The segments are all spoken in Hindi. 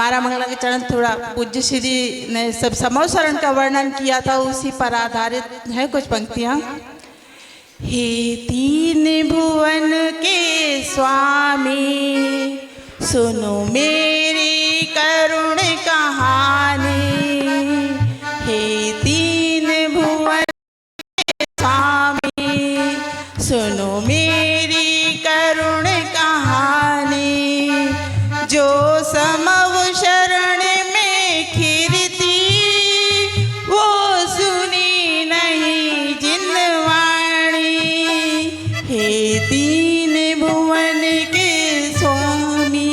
बारह मंगला के चरण थोड़ा पूज्य श्री ने सब समूह शरण का वर्णन किया था, उसी पर आधारित है कुछ पंक्तियां। हे तीन भुवन के स्वामी सुनो मेरी करुण कहानी। हे तीन भुवन के स्वामी सुनो मेरी करुण कहानी। जो समव शरण में खिरती वो सुनी नहीं जिनवाणी। हे तीन भुवन के स्वामी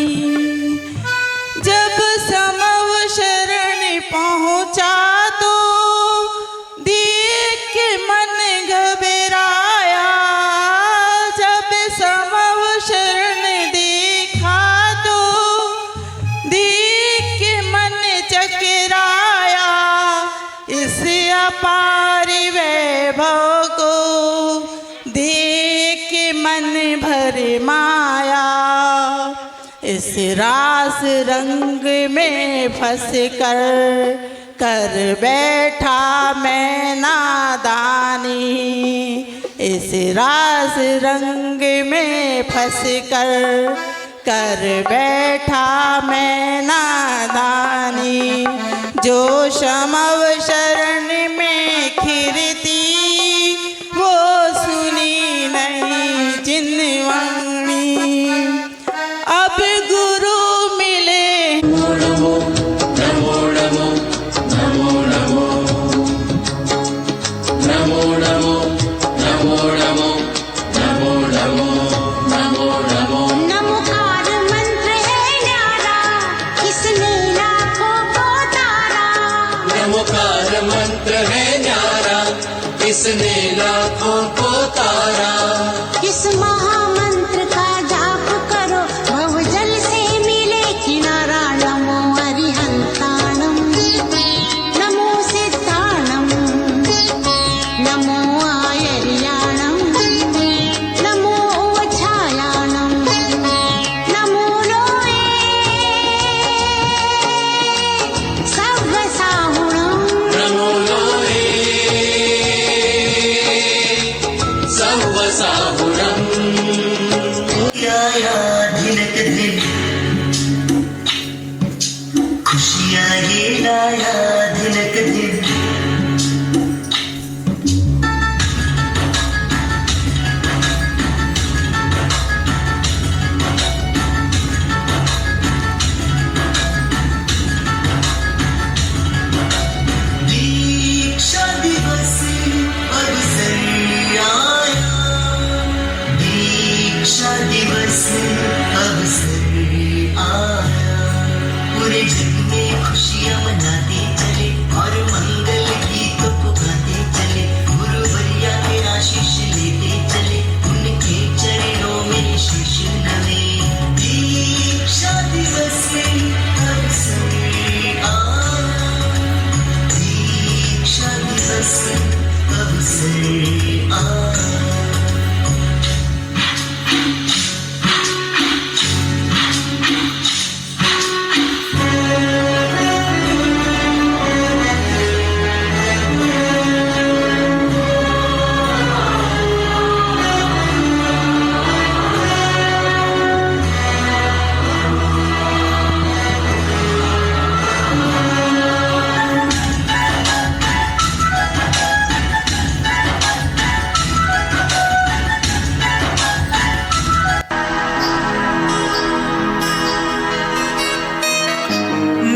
जब समव शरण पहुँचा तो देख के मन घबराया। जब समव शरण देखा तो देख के मन चकराया। इस अपार वैभव को देख के मन भर माया। इस रास रंग में फंस कर बैठा मैं नादानी। इस रास रंग में फंस कर बैठा मैं नादानी। जो समव शरण में खिरती वो सुनी नहीं जिनवाणी। अब गुरु मिले नमो नमो नमो नमो नमो नमो नमो नमो नमो नमो नमो नमो नमो। नमोकार मंत्र है न्यारा इसने लाखों को तारा। नमोकार मंत्र है न्यारा इसने लाखों को तारा। इस महामंत्र का जाप करो भवजल से मिले किनारा। नमो अरिहंताणम नमो सिद्धाणम नमो आयर्याणम नमो वच्छायाणम नमो लोये सर्वसाहुणम। नमो लोये सर्वसाहुरम्। धिनक दिन खुशियाँ ये लाया धिनक दिन। दीक्षा दिवस अवसर आया। दीक्षा दिवस अवसर आया। पूरे जग में खुशियाँ मनाते चले और मंगल गीतों को गाते चले। गुरु भैया के आशीष लेते चले उनके चरणों में शीश नवे। दीक्षा दिवस अवसर आया। दीक्षा दिवस अवसर आया।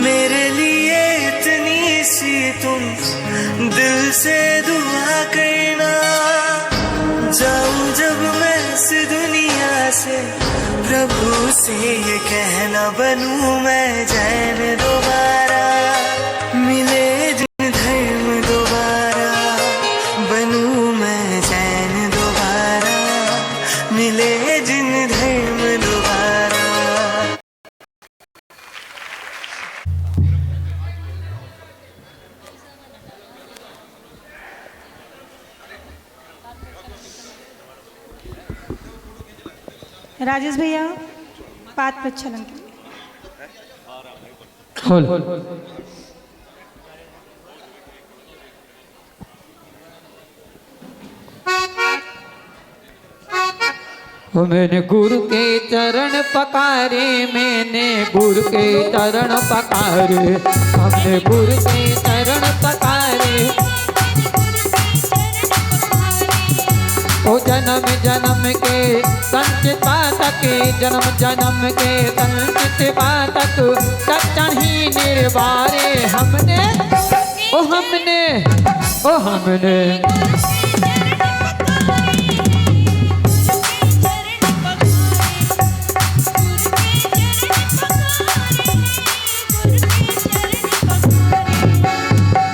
मेरे लिए इतनी सी तुम दिल से दुआ करना। जाऊं जब मैं इस दुनिया से प्रभु से ये कहना बनूं मैं जैन दोबारा। मिले जिन धर्म दोबारा बनूं मैं जैन दोबारा। मिले जिन धर्म दोबारा। राजेश भैया पाद प्रक्षालन के लिए खोल। मैंने गुरु के चरण पकारे, मैंने गुरु के चरण पकारे, हमने गुरु के चरण पकारे। ओ जन्म जन्म के संचित पातक, जन्म जन्म के संचित पातक, तत्क्षण ही निर्वारे हमने, ओ हमने, ओ हमने।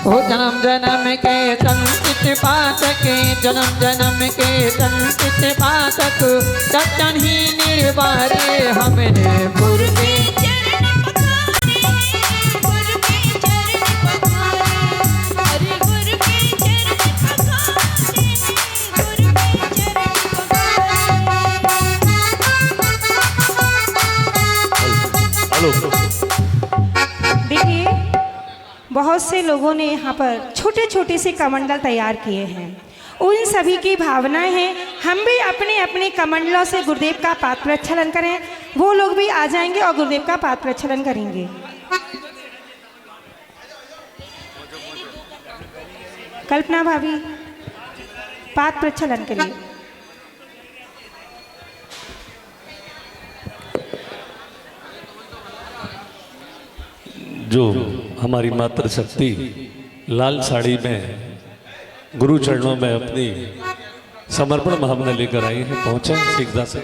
ओ जन्म जन्म के संचित पातक, जन्म जन्म के संचित पातक, तत्क्षण ही निर्वारे हमने गुरु के देखिए, बहुत से लोगों ने यहाँ पर छोटे छोटे से कमंडल तैयार किए हैं। उन सभी की भावनाएं हैं, हम भी अपने अपने कमंडलों से गुरुदेव का पाद प्रक्षालन करें। वो लोग भी आ जाएंगे और गुरुदेव का पाद प्रक्षालन करेंगे। कल्पना भाभी, पाद प्रक्षालन के लिए। जो हमारी मातृशक्ति लाल साड़ी में गुरु चरणों में अपनी समर्पण भावना लेकर आई है, पहुंचे सीधा से।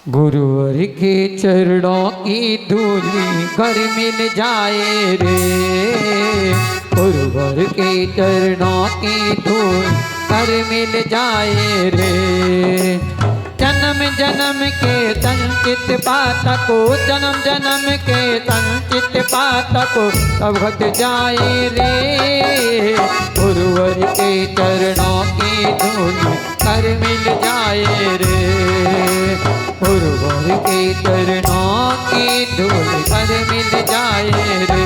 गुरुवर के चरणों की धूली घर मिल जाए रे, गुरुवर के चरणों की धूल घर मिल जाए रे। जन्म जन्म के संचित पातको, जन्म जन्म के संचित पातको सब घट जाए रे। गुरुवर के चरणों की धूल कर मिल जाए रे, गुरुवर के चरणों की धूल कर मिल जाए रे।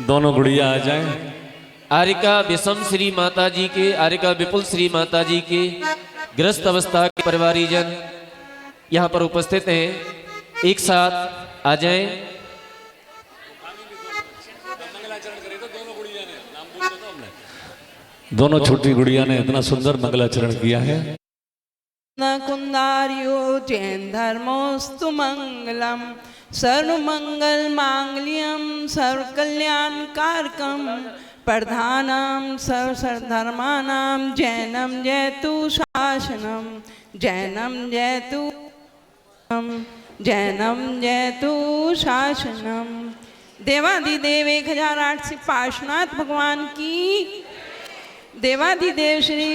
दोनों गुड़िया आ जाएं। आरिका विषम श्री माता जी के, आरिका विपुल श्री माता जी के ग्रस्त अवस्था के परिवारीजन यहाँ पर उपस्थित हैं, एक साथ आ जाएं। दोनों छोटी गुड़िया ने इतना सुंदर मंगलाचरण किया है। कुंदार्यो जैन धर्मोस्तु मंगलम, सर्वमंगल मांगल्यम सर्वकल्याण कारकम, प्रधानम सर्वधर्मानां जैनम जयतु शासनम, जैनम जयतु जैनम जयतु शासनम। देवाधिदेव 1008 से पार्श्वनाथ भगवान की, देवाधिदेव श्री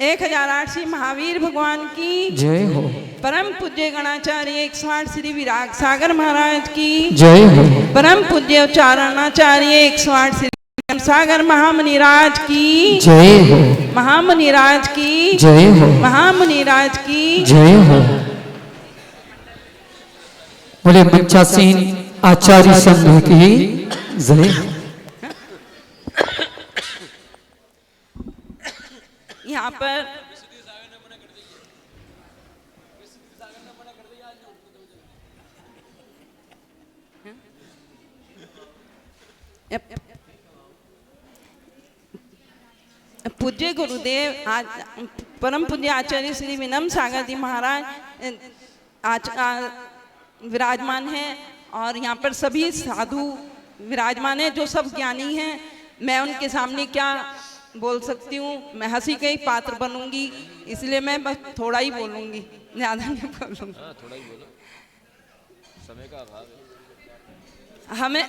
1008 श्री महावीर भगवान की जय हो। परम पूज्य गणाचार्य 108 श्री विराग सागर महाराज की जय हो। परम पूज्य उच्चारणाचार्य 108 श्री सागर महामुनिराज की जय हो। महामुनिराज की जय हो। महामुनिराज की जय हो। बोले पंचासीन आचार्य संघ की जय हो। यहाँ पर पूज्य गुरुदेव आज परम पूज्य आचार्य श्री विनम्र सागर जी महाराज विराजमान हैं और यहाँ पर सभी साधु विराजमान हैं जो सब ज्ञानी हैं। मैं उनके सामने क्या बोल सकती हूँ, मैं हंसी का ही पात्र बनूंगी, इसलिए मैं बस थोड़ा ही बोलूंगी, ज़्यादा नहीं बोलूंगी। थोड़ा ही बोलो, समय का अभाव है।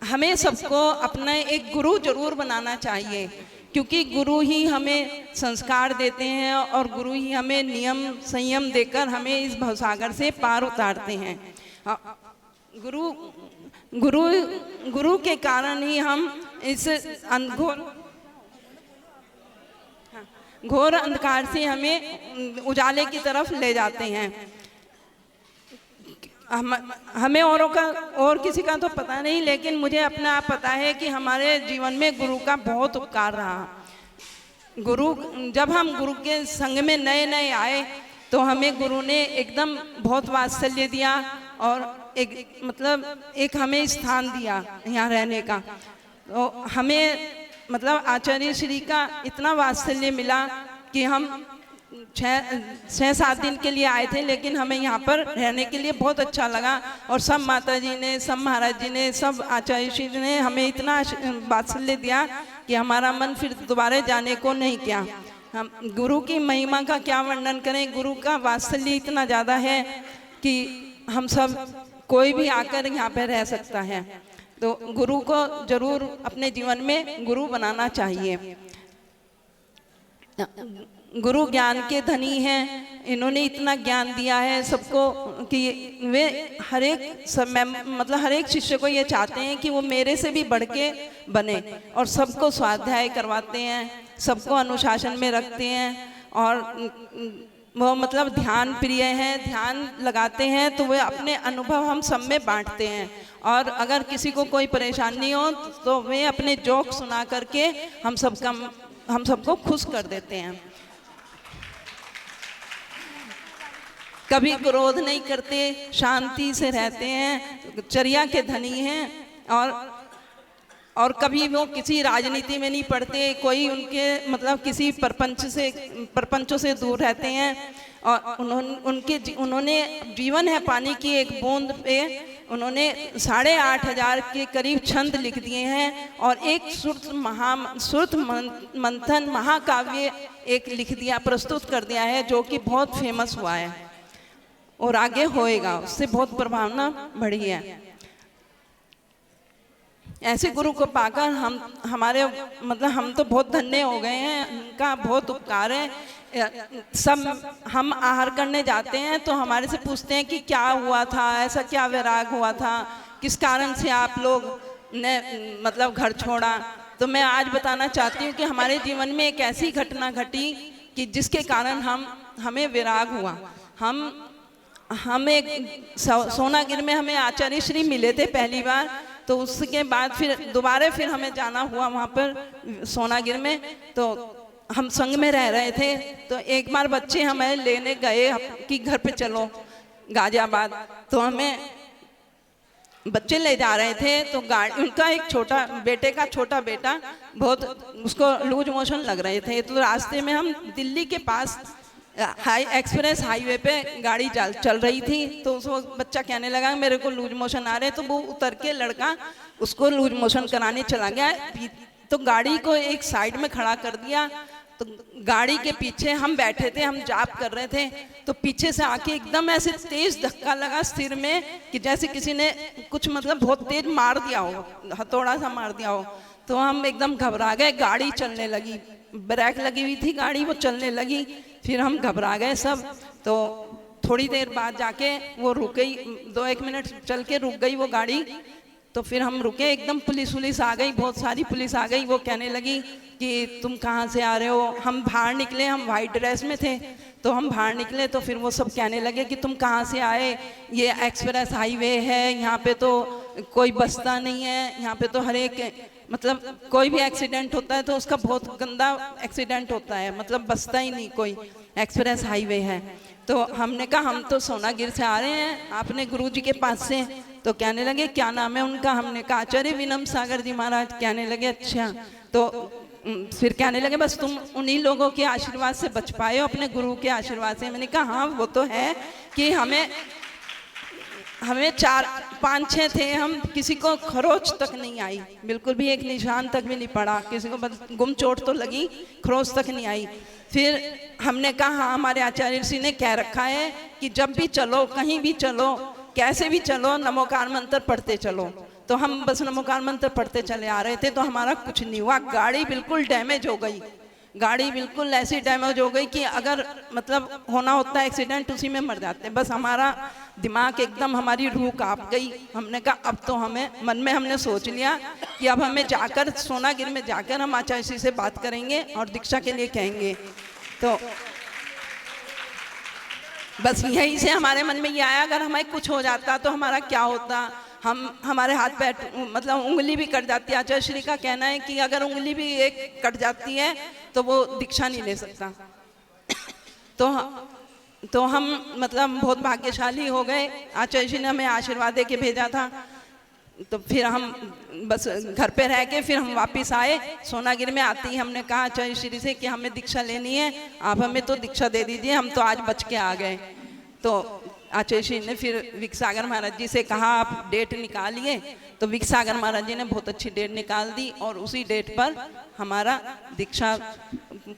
हमें सबको अपना एक गुरु जरूर बनाना चाहिए, क्योंकि गुरु ही हमें संस्कार देते हैं और गुरु ही हमें नियम संयम देकर हमें इस भवसागर से पार उतारते हैं। गुरु गुरु गुरु के कारण ही हम इस घोर अंधकार से हमें उजाले की तरफ ले जाते हैं। हमें औरों का और किसी का तो पता नहीं, लेकिन मुझे अपना आप पता है कि हमारे जीवन में गुरु का बहुत उपकार रहा। गुरु जब हम गुरु के संग में नए नए आए तो हमें गुरु ने एकदम बहुत वात्सल्य दिया और एक हमें स्थान दिया यहाँ रहने का। तो हमें आचार्य श्री का इतना वात्सल्य मिला कि हम 6-7 दिन के लिए आए थे, लेकिन हमें यहाँ पर रहने के लिए बहुत अच्छा लगा। और सब माता जी ने, सब महाराज जी ने, सब आचार्य श्री ने हमें इतना वात्सल्य दिया कि हमारा मन फिर दोबारा जाने को नहीं किया। हम गुरु की महिमा का क्या वर्णन करें, गुरु का वात्सल्य इतना ज़्यादा है कि हम सब कोई भी आकर यहाँ पे रह सकता है। तो गुरु को जरूर अपने जीवन में गुरु बनाना चाहिए। गुरु ज्ञान के धनी हैं, इन्होंने इतना ज्ञान दिया है सबको कि वे हर एक शिष्य को ये चाहते हैं कि वो मेरे से भी बढ़ के बने, और सबको स्वाध्याय करवाते हैं, सबको अनुशासन में रखते हैं, और वो ध्यान प्रिय हैं, ध्यान लगाते हैं तो वे अपने अनुभव हम सब में बांटते हैं। और अगर किसी को कोई परेशानी हो तो वे अपने जोक सुना करके हम सबको खुश कर देते हैं। कभी क्रोध नहीं करते, शांति से रहते हैं, चर्या के धनी हैं, और कभी वो किसी राजनीति में नहीं पड़ते, कोई उनके किसी परपंचों से दूर रहते हैं। और उन्होंने जीवन है पानी की एक बूंद पे उन्होंने 8,500 के करीब छंद लिख दिए हैं, और एक श्रुत मंथन महाकाव्य एक लिख दिया, प्रस्तुत कर दिया है, जो कि बहुत फेमस हुआ है और आगे होएगा, उससे बहुत प्रभावना बढ़ी है। ऐसे गुरु को पाकर हम तो बहुत धन्य हो गए हैं, उनका बहुत उपकार है। सब हम आहार करने जाते हैं तो हमारे से पूछते हैं कि क्या हुआ था, ऐसा क्या वैराग हुआ था, किस कारण से आप लोग ने घर छोड़ा। तो मैं आज बताना चाहती हूँ कि हमारे जीवन में एक ऐसी घटना घटी कि जिसके कारण हमें वैराग हुआ। हम एक सोनागिर में हमें आचार्य श्री मिले थे पहली बार, तो उसके बाद फिर हमें जाना हुआ वहाँ पर सोनागिर में। तो हम संग में रह रहे थे, तो एक बार बच्चे हमें लेने गए कि घर पे चलो गाजियाबाद। तो हमें बच्चे ले जा रहे थे, तो उनका एक छोटा बेटा बहुत उसको लूज मोशन लग रहे थे। तो रास्ते में हम दिल्ली के पास एक्सप्रेस हाईवे पे गाड़ी चल रही थी, तो उस बच्चा कहने लगा मेरे को लूज मोशन आ रहे हैं। तो वो उतर के लड़का उसको लूज मोशन कराने चला गया। तो गाड़ी को एक साइड में खड़ा कर दिया। तो गाड़ी के पीछे हम बैठे थे, हम जाप कर रहे थे, तो पीछे से आके एकदम ऐसे तेज धक्का लगा सिर में कि जैसे किसी ने कुछ बहुत तेज मार दिया हो, हथौड़ा सा मार दिया हो। तो हम एकदम घबरा गए, गाड़ी चलने लगी, ब्रेक लगी हुई थी गाड़ी, वो चलने लगी। फिर हम घबरा गए सब। तो थोड़ी देर बाद जाके वो रुक गई, 2-1 मिनट चल के रुक गई वो गाड़ी। तो फिर हम रुके, एकदम पुलिस आ गई, बहुत सारी पुलिस आ गई। वो कहने लगी कि तुम कहाँ से आ रहे हो। हम बाहर निकले, हम वाइट ड्रेस में थे, तो हम बाहर निकले तो फिर वो सब कहने लगे कि तुम कहाँ से आए, ये एक्सप्रेस हाईवे है, यहाँ पे तो कोई बसता नहीं है, यहाँ पे तो हर एक कोई भी एक्सीडेंट होता है तो उसका बहुत गंदा एक्सीडेंट होता है, बसता ही नहीं कोई, एक्सप्रेस हाईवे है। तो हमने कहा हम तो सोनागिर से आ रहे हैं, आपने गुरुजी के पास से। तो कहने लगे क्या नाम है उनका। हमने कहा आचार्य विनम सागर जी महाराज। कहने लगे अच्छा। तो फिर कहने लगे बस तुम उन्हीं लोगों के आशीर्वाद से बच पाए हो, अपने गुरु के आशीर्वाद से। मैंने कहा हाँ वो तो है कि हमें 4-5-6 थे, हम किसी को खरोच तक नहीं आई, बिल्कुल भी एक निशान तक भी नहीं पड़ा, किसी को गुम चोट तो लगी, खरोच तक नहीं आई। फिर हमने कहा हाँ हमारे आचार्य जी ने कह रखा है कि जब भी चलो, कहीं भी चलो, कैसे भी चलो, नमोकार मंत्र पढ़ते चलो। तो हम बस नमोकार मंत्र पढ़ते चले आ रहे थे, तो हमारा कुछ नहीं हुआ, गाड़ी बिल्कुल डैमेज हो गई, गाड़ी बिल्कुल ऐसी डैमेज हो गई कि अगर मतलब होना होता एक्सीडेंट उसी में मर जाते। बस हमारा दिमाग एकदम, हमारी रूह कांप गई। हमने कहा अब तो हमें, मन में हमने सोच लिया कि अब हमें जाकर सोनागिर में जाकर हम आचार्य श्री से बात करेंगे और दीक्षा के लिए कहेंगे। तो बस यहीं से हमारे मन में ये आया, अगर हमें कुछ हो जाता तो हमारा क्या होता, हमारे हाथ पैर मतलब उंगली भी कट जाती है। आचार्य श्री का कहना है कि अगर उंगली भी एक कट जाती है तो वो दीक्षा नहीं ले सकता। तो हम मतलब बहुत भाग्यशाली हो गए, आचार्य जी ने हमें आशीर्वाद दे के भेजा था। तो फिर हम बस घर पे रह के फिर हम वापस आए। सोनागिर में आते ही हमने कहा आचार्य श्री से कि हमें दीक्षा लेनी है, आप हमें तो दीक्षा दे दीजिए, हम तो आज बच के आ गए। तो आचार्य श्री ने फिर विकसागर महाराज जी से कहा आप डेट निकालिए। तो विकसागर महाराज जी ने बहुत अच्छी डेट निकाल दी और उसी डेट पर हमारा दीक्षा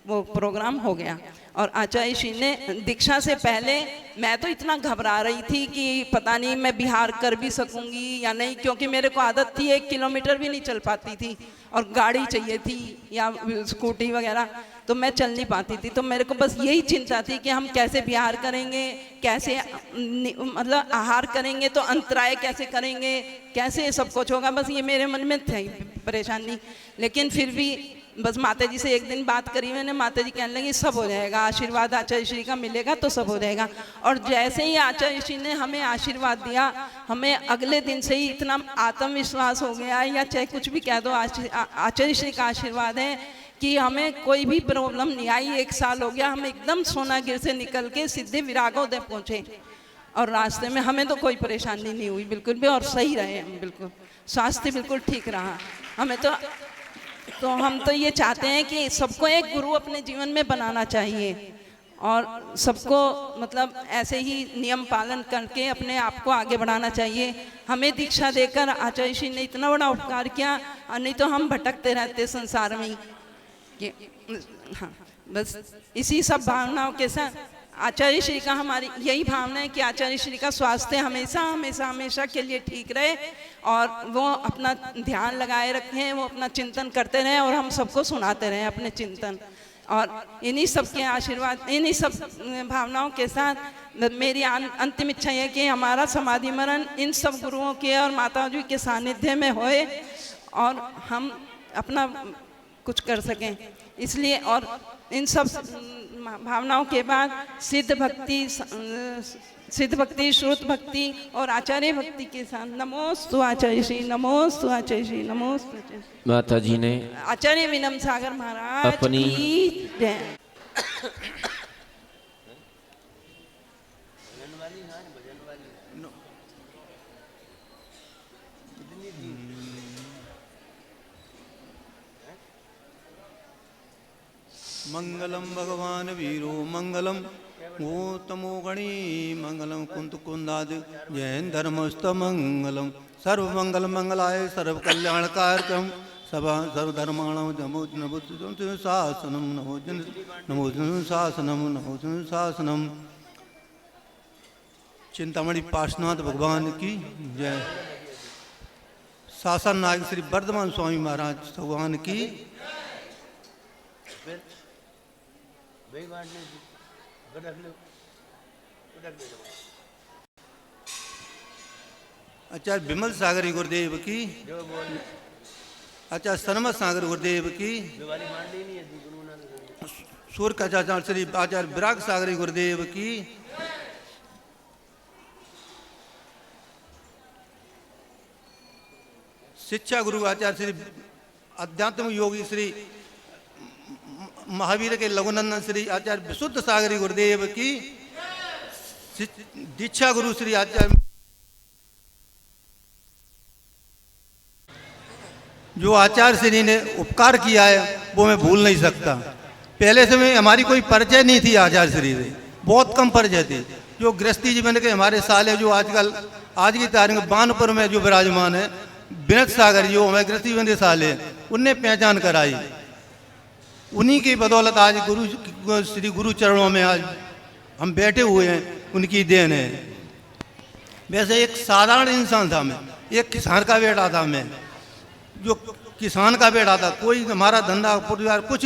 वो प्रोग्राम हो गया। और आचार्य श्री ने दीक्षा से पहले मैं तो इतना घबरा रही थी कि पता नहीं मैं बिहार कर भी सकूंगी या नहीं, क्योंकि मेरे को आदत थी 1 किलोमीटर भी नहीं चल पाती थी और गाड़ी चाहिए थी या स्कूटी वगैरह, तो मैं चल नहीं पाती थी। तो मेरे को बस यही चिंता थी कि हम कैसे बिहार करेंगे, कैसे मतलब आहार करेंगे, तो अंतराय कैसे करेंगे, कैसे सब कुछ होगा, बस ये मेरे मन में थी परेशानी। लेकिन फिर भी बस माता जी से एक दिन बात करी मैंने, माता जी कहने लगी सब हो जाएगा, आशीर्वाद आचार्य श्री का मिलेगा तो सब हो जाएगा। और जैसे ही आचार्य श्री ने हमें आशीर्वाद दिया, हमें अगले दिन से ही इतना आत्मविश्वास हो गया, या चाहे कुछ भी कह दो, आचार्य श्री का आशीर्वाद है कि हमें कोई भी प्रॉब्लम नहीं आई। 1 साल हो गया, हम एकदम सोनागिर से निकल के सीधे विरागोदय पहुँचे और रास्ते में हमें तो कोई परेशानी नहीं हुई बिल्कुल भी, और सही रहे हम बिल्कुल, स्वास्थ्य बिल्कुल ठीक रहा हमें। तो हम तो ये चाहते हैं कि सबको एक गुरु अपने जीवन में बनाना चाहिए और सबको मतलब ऐसे ही नियम पालन करके अपने आप को आगे बढ़ाना चाहिए। हमें दीक्षा देकर आचार्य श्री ने इतना बड़ा उपकार किया, नहीं तो हम भटकते रहते संसार में। हाँ, बस इसी सब भावनाओं के साथ आचार्य श्री का हमारी यही भावना है कि आचार्य श्री का स्वास्थ्य हमेशा हमेशा हमेशा के लिए ठीक रहे और वो अपना ध्यान लगाए रखें, वो अपना चिंतन करते रहें और हम सबको सुनाते रहें अपने चिंतन। और इन्हीं सब के आशीर्वाद, इन्हीं सब भावनाओं के साथ मेरी अंतिम इच्छा है कि हमारा समाधि मरण इन सब गुरुओं के और माता जी के सानिध्य में होए और हम अपना कुछ कर सकें। इसलिए और इन सब भावनाओं के बाद सिद्ध भक्ति, श्रुत भक्ति और आचार्य भक्ति के साथ नमोस्तु आचार्य श्री, नमोस्तु आचार्य श्री, नमोस्तु आचार्य श्री। माता जी ने आचार्य विनम सागर महाराज अपनी की जय। मंगलम भगवान वीरो मंगलम गौतमो गणी मंगलम कुंत कुंदाद जैन धर्मस्त मंगलम सर्व मंगल मंगलाय सर्व कल्याणकारकम सभा सर्वधर्माणां नमो शासनम नमो शासनम नमो शासनम। चिंतामणि पार्श्वनाथ भगवान की जय। शासन नायक श्री वर्धमान स्वामी महाराज भगवान की। आचार्य विमल सागरी गुरुदेव की। आचार्य सनमत सागर गुरुदेव की। सूर्य का आचार्य श्री आचार्य विराग सागरी गुरुदेव की। शिक्षा गुरु आचार्य श्री अध्यात्म योगी श्री महावीर के लघुनंदन श्री आचार्य विशुद्ध सागरी गुरुदेव की। दीक्षा गुरु श्री आचार्य जो आचार्य श्री ने उपकार किया है वो मैं भूल नहीं सकता। पहले से में हमारी कोई परिचय नहीं थी आचार्य श्री से, बहुत कम परिचय थे। जो गृहस्थी जीवन के हमारे साल है, जो आजकल आज की तारीख में बानपुर में जो विराजमान है विनत सागर, जो हमारे गृहस्थी जीवन के साल है, उनने पहचान कराई। उन्हीं की बदौलत आज गुरु श्री गुरु चरणों में आज हम बैठे हुए हैं, उनकी देन है। वैसे एक साधारण इंसान था मैं, एक किसान का बेटा था मैं, जो किसान का बेटा था, कोई हमारा धंधा परिवार कुछ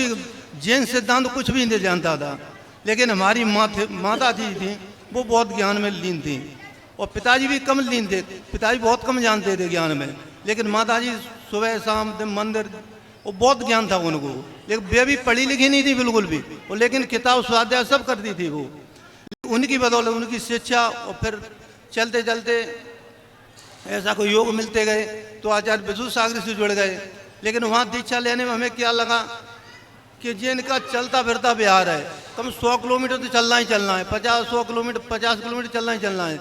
जैन सिद्धांत कुछ भी नहीं जानता था। लेकिन हमारी माता जी थी वो बहुत ज्ञान में लीन थी, और पिताजी भी कम लीन थे, पिताजी बहुत कम जानते थे ज्ञान में, लेकिन माता जी सुबह शाम मंदिर, वो बहुत ज्ञान था उनको। लेकिन वे भी पढ़ी लिखी नहीं थी बिल्कुल भी, और लेकिन किताब स्वाध्याय सब करती थी वो। उनकी बदौलत, उनकी शिक्षा, और फिर चलते चलते ऐसा कोई योग मिलते गए तो आचार्य विशु सागर से जुड़ गए। लेकिन वहाँ दीक्षा लेने में हमें क्या लगा कि जिनका चलता फिरता बिहार है, कम 100 किलोमीटर तो चलना ही चलना है, 50 किलोमीटर चलना ही चलना है,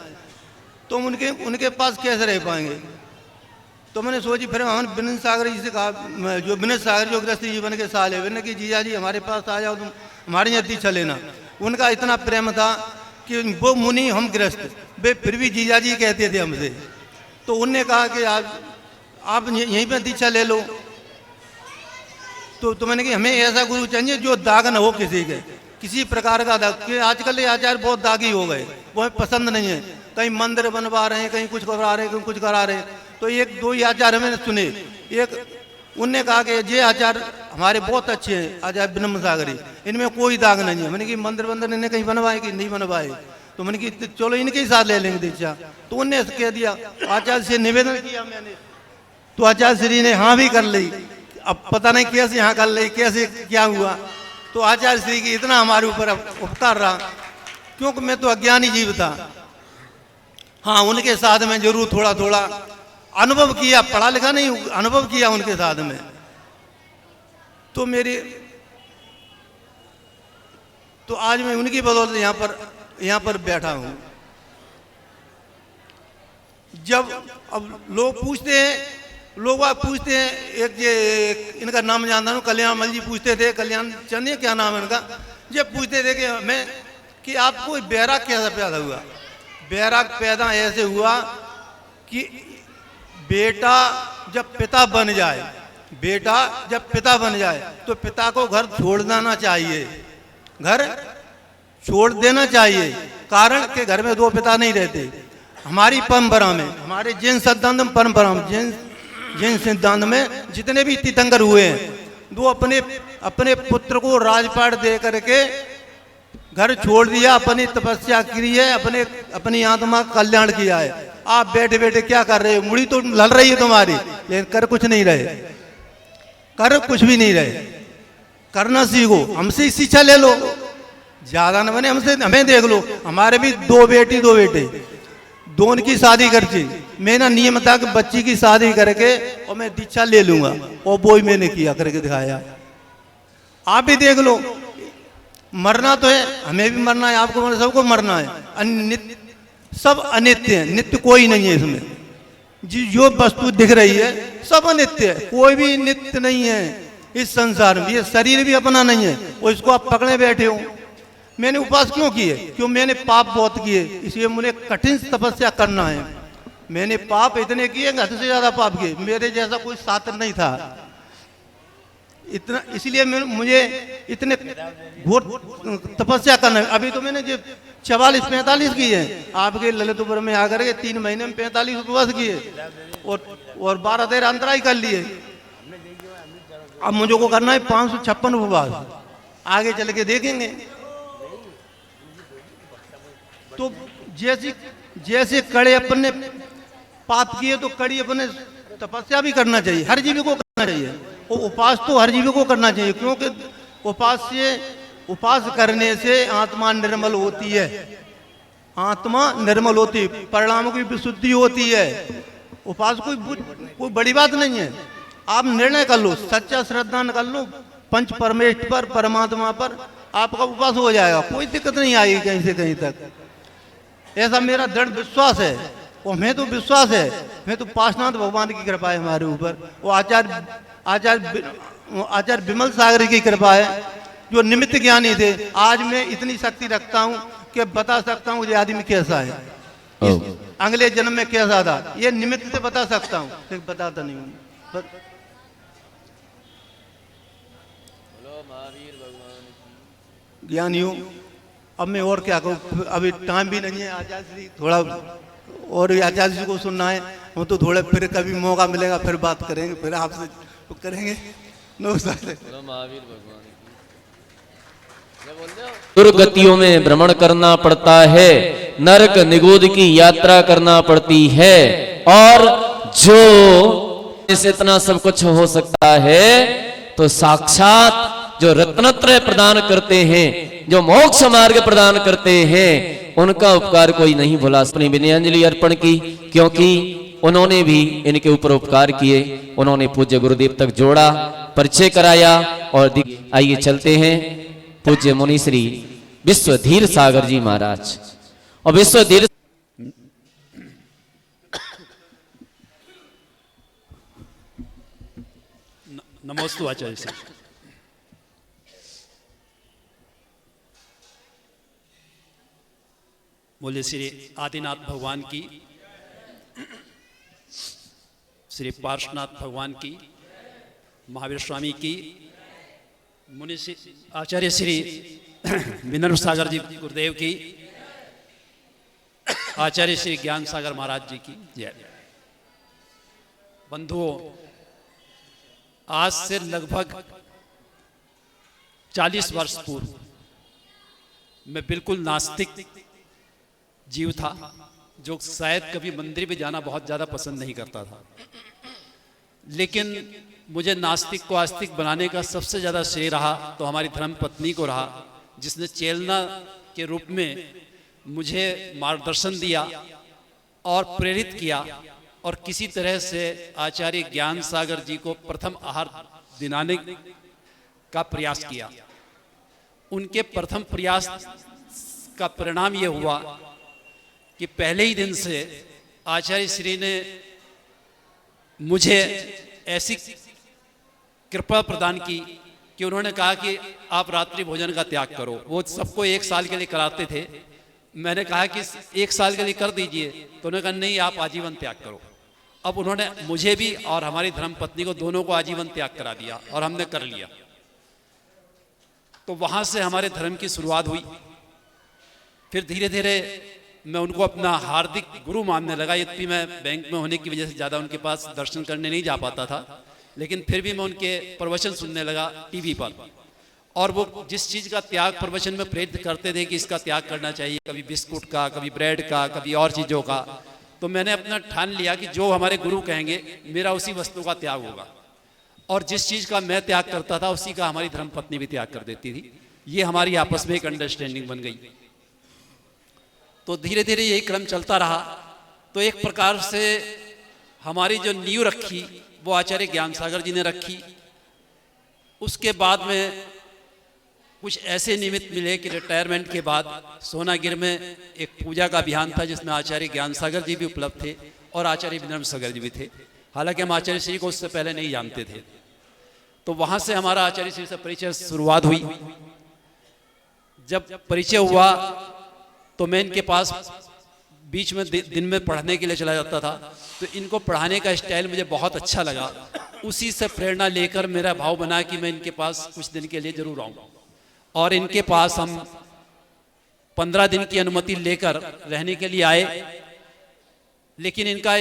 तो उनके पास कैसे रह पाएंगे। तो मैंने सोची, फिर हम विनय सागर जी से कहा, जो विनय सागर जो गृहस्थी जीवन के साल है, विनय की जीजा जी हमारे पास आ जाओ, तुम हमारे यहाँ दीक्षा लेना। उनका इतना प्रेम था कि वो मुनि हम गृहस्थ, वे फिर भी जीजा जी कहते थे हमसे। तो उनने कहा कि आप यहीं पर दीक्षा ले लो। तो मैंने कहा हमें ऐसा गुरु चाहिए जो दाग न हो किसी के, किसी प्रकार का दाग, कि आजकल ये आचार्य बहुत दागी हो गए, वो हमें पसंद नहीं है। कहीं मंदिर बनवा रहे हैं, कहीं कुछ करा रहे हैं, कहीं कुछ करा रहे हैं। तो एक दो ही आचार्य मैंने सुने, एक उनने कहा कि ये आचार्य हमारे बहुत अच्छे हैं, आचार्य ब्रह्म सागरी, इनमें कोई दाग नहीं है। मैंने कि मंदिर इन्हें कहीं बनवाए कि नहीं बनवाए, तो मैंने कि चलो इनके ही साथ ले लेंगे दीक्षा। तो उनने कह दिया, आचार्य से निवेदन किया मैंने, तो आचार्य श्री ने हाँ भी कर ली। अब पता नहीं कैसे यहाँ कर ली, कैसे क्या हुआ। तो आचार्य श्री की इतना हमारे ऊपर उपकार रहा, क्योंकि मैं तो अज्ञानी जीव था। हाँ, उनके साथ में जरूर थोड़ा थोड़ा अनुभव किया, पढ़ा लिखा नहीं, अनुभव किया उनके साथ में। तो आज मैं उनकी बदौलत यहाँ पर बैठा हूँ। जब अब लोग पूछते हैं, एक ये इनका नाम जानता हूँ, कल्याण मल जी पूछते थे, कल्याण चंद क्या नाम है इनका, ये पूछते थे कि हमें कि आपको बैराग कैसा पैदा हुआ। बैराग पैदा ऐसे हुआ कि बेटा जब पिता बन जाए तो पिता को घर छोड़ देना चाहिए, कारण के घर में दो पिता नहीं रहते। हमारी परंपरा में, हमारे जैन सिद्धांत परंपरा में, जैन सिद्धांत में जितने भी तीर्थंकर हुए हैं, वो अपने पुत्र को राजपाट दे करके घर छोड़ दिया, अपनी तपस्या की है, अपनी आत्मा का कल्याण किया है। आप बैठे बैठे क्या कर रहे हो, मुड़ी तो लल रही है तुम्हारी, लेकिन कर कुछ भी नहीं रहे। करना सीखो, हमसे शिक्षा ले लो, ज्यादा न बने हमसे, हमें देख लो। हमारे भी दो बेटे, दोनों की शादी करती। मेरा नियम था कि बच्ची की शादी करके और मैं दीक्षा ले लूंगा, और वो ही मैंने किया, करके दिखाया। आप भी देख लो, मरना तो है, हमें भी मरना है, आपको मरना, सबको मरना है। सब अनित्य है, नित्य कोई नहीं है इसमें। जो वस्तु दिख रही है सब अनित्य है, कोई भी नित्य नहीं है इस संसार में। ये शरीर भी अपना नहीं है, और इसको आप पकड़े बैठे हो। मैंने उपवास क्यों किए? क्यों मैंने पाप बहुत किए, इसलिए मुझे कठिन तपस्या करना है। मैंने पाप इतने किए, हद से ज्यादा पाप किए, मेरे जैसा कोई छात्र नहीं था इतना, इसलिए मुझे इतने घोर तपस्या करना है। अभी तो मैंने जो 44-45 किए हैं, आपके ललितपुर में आकर के 3 महीने में 45 उपवास किए, और 12-13 अंतराई कर लिए। अब मुझे को करना है 556 उपवास, आगे चल के देखेंगे। तो जैसे कड़े अपने पाप किए, तो कड़ी अपने तपस्या भी करना चाहिए, हर जीवी को करना चाहिए। और उपास तो हर जीवी को करना चाहिए, क्योंकि उपास करने से आत्मा निर्मल होती है, परिणामों की विशुद्धि होती है। उपास कोई बड़ी बात नहीं है। आप निर्णय कर लो, सच्चा श्रद्धा कर लो पंच परमेश्वर परमात्मा पर, आपका उपास हो जाएगा, कोई दिक्कत नहीं आएगी कहीं से कहीं तक। ऐसा मेरा दृढ़ विश्वास है, और मैं तो विश्वास है, मैं तो पाशनाथ भगवान की कृपा है हमारे ऊपर, वो आचार्य विमल सागर की कृपा है, जो निमित्त ज्ञानी थे। आज मैं इतनी शक्ति रखता हूँ कि बता सकता हूँ ये आदमी कैसा है, अगले जन्म में कैसा था, ये निमित्त से बता सकता हूँ, लेकिन बताता नहीं हूँ। ज्ञानियों, अब मैं और क्या कहूँ, अभी टाइम भी नहीं है। आचार्य श्री थोड़ा और आचार्य जी को सुनना है। हम तो थोड़े फिर कभी मौका मिलेगा फिर बात करेंगे, फिर आपसे तो करेंगे। नमस्कार। दुर्गतियों में भ्रमण करना पड़ता है, नरक निगोद की यात्रा करना पड़ती है, और जो इस इतना सब कुछ हो सकता है तो साक्षात जो रत्नत्रय प्रदान करते हैं, जो मोक्ष मार्ग प्रदान करते हैं, उनका उपकार कोई नहीं भुला। अपनी विनयांजलि अर्पण की, क्योंकि उन्होंने भी इनके ऊपर उपकार किए, उन्होंने पूज्य गुरुदेव तक जोड़ा, परिचय कराया। और आइए चलते हैं पूज्य मुनि श्री विश्वधीर सागर जी महाराज। और विश्वधीर नमोस्तु आचार्य जी। बोले श्री आदिनाथ भगवान की, श्री पार्श्वनाथ भगवान की, महावीर स्वामी की, मुनि आचार्य श्री विनम्र सागर जी गुरुदेव की, आचार्य श्री ज्ञान सागर महाराज जी की जय। बंधुओं, आज से लगभग 40 वर्ष पूर्व मैं बिल्कुल नास्तिक जीव था, जो शायद कभी मंदिर में जाना बहुत ज़्यादा पसंद नहीं करता था। लेकिन मुझे नास्तिक को आस्तिक बनाने का सबसे ज़्यादा श्रेय रहा तो हमारी धर्म पत्नी को रहा, जिसने चेलना के रूप में मुझे मार्गदर्शन दिया और प्रेरित किया, और किसी तरह से आचार्य ज्ञान सागर जी को प्रथम आहार दिलाने का प्रयास किया। उनके प्रथम प्रयास का परिणाम ये हुआ कि पहले ही दिन से आचार्य श्री ने मुझे ऐसी कृपा प्रदान की कि उन्होंने कहा कि आप रात्रि भोजन का त्याग करो। वो सबको 1 साल के लिए कराते थे। मैंने कहा कि 1 साल के लिए कर दीजिए, तो उन्होंने कहा नहीं, आप आजीवन त्याग करो। अब उन्होंने मुझे भी और हमारी धर्म पत्नी को दोनों को आजीवन त्याग करा दिया, और हमने कर लिया। तो वहाँ से हमारे धर्म की शुरुआत हुई। फिर धीरे धीरे मैं उनको अपना हार्दिक गुरु मानने लगा। यद्यपि मैं बैंक में होने की वजह से ज़्यादा उनके पास दर्शन करने नहीं जा पाता था, लेकिन फिर भी मैं उनके प्रवचन सुनने लगा टीवी पर। और वो जिस चीज़ का त्याग प्रवचन में प्रेरित करते थे कि इसका त्याग करना चाहिए, कभी बिस्कुट का, कभी ब्रेड का, कभी और चीज़ों का, तो मैंने अपना ठान लिया कि जो हमारे गुरु कहेंगे मेरा उसी वस्तु का त्याग होगा। और जिस चीज़ का मैं त्याग करता था उसी का हमारी धर्मपत्नी भी त्याग कर देती थी। ये हमारी आपस में एक अंडरस्टैंडिंग बन गई। तो धीरे धीरे यही क्रम चलता रहा। तो एक प्रकार से हमारी जो नींव रखी वो आचार्य ज्ञान सागर जी ने रखी। उसके बाद में कुछ ऐसे निमित्त मिले कि रिटायरमेंट के बाद सोनागिर में एक पूजा का अभियान था, जिसमें आचार्य ज्ञान सागर जी भी उपलब्ध थे और आचार्य विनम्र सागर जी भी थे। हालांकि हम आचार्य श्री को उससे पहले नहीं जानते थे। तो वहाँ से हमारा आचार्य श्री से परिचय शुरुआत हुई। जब परिचय हुआ तो मैं इनके पास बीच में दिन में पढ़ने के लिए चला जाता था। तो इनको पढ़ाने का स्टाइल मुझे बहुत अच्छा लगा। उसी से प्रेरणा लेकर मेरा भाव बना कि मैं इनके पास कुछ दिन के लिए जरूर आऊँगा। और इनके पास हम 15 दिन की अनुमति लेकर रहने के लिए आए। लेकिन इनका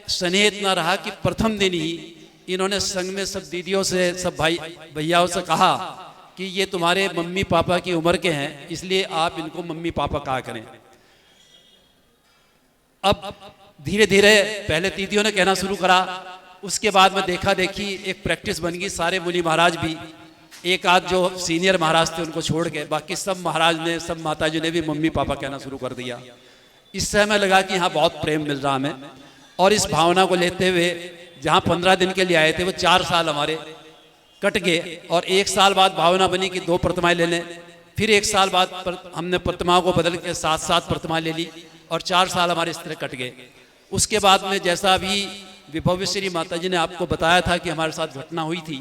स्नेह इतना रहा कि प्रथम दिन ही इन्होंने संघ में सब दीदियों से, सब भाई भैयाओं से कहा कि ये तुम्हारे मम्मी पापा की उम्र के हैं, इसलिए आप इनको मम्मी पापा कहा करें। अब धीरे धीरे पहले दीदियों ने कहना शुरू करा, उसके बाद में देखा देखी एक प्रैक्टिस बन गई। सारे मुनि महाराज भी, एक आध जो सीनियर महाराज थे उनको छोड़ के बाकी सब महाराज ने, सब माता जी ने भी मम्मी पापा कहना शुरू कर दिया। इससे हमें लगा कि यहाँ बहुत प्रेम मिल रहा हमें। और इस भावना को लेते हुए जहाँ 15 दिन के लिए आए थे वो 4 साल हमारे कट गए। और 1 साल बाद भावना बनी कि 2 प्रतिमाएं ले लें। फिर 1 साल बाद हमने प्रतिमाओं को बदल के 7-7 प्रतिमाएं ले ली और 4 साल हमारे इस तरह कट गए। उसके बाद में जैसा अभी विभव्य श्री माता जी ने आपको बताया था कि हमारे साथ घटना हुई थी,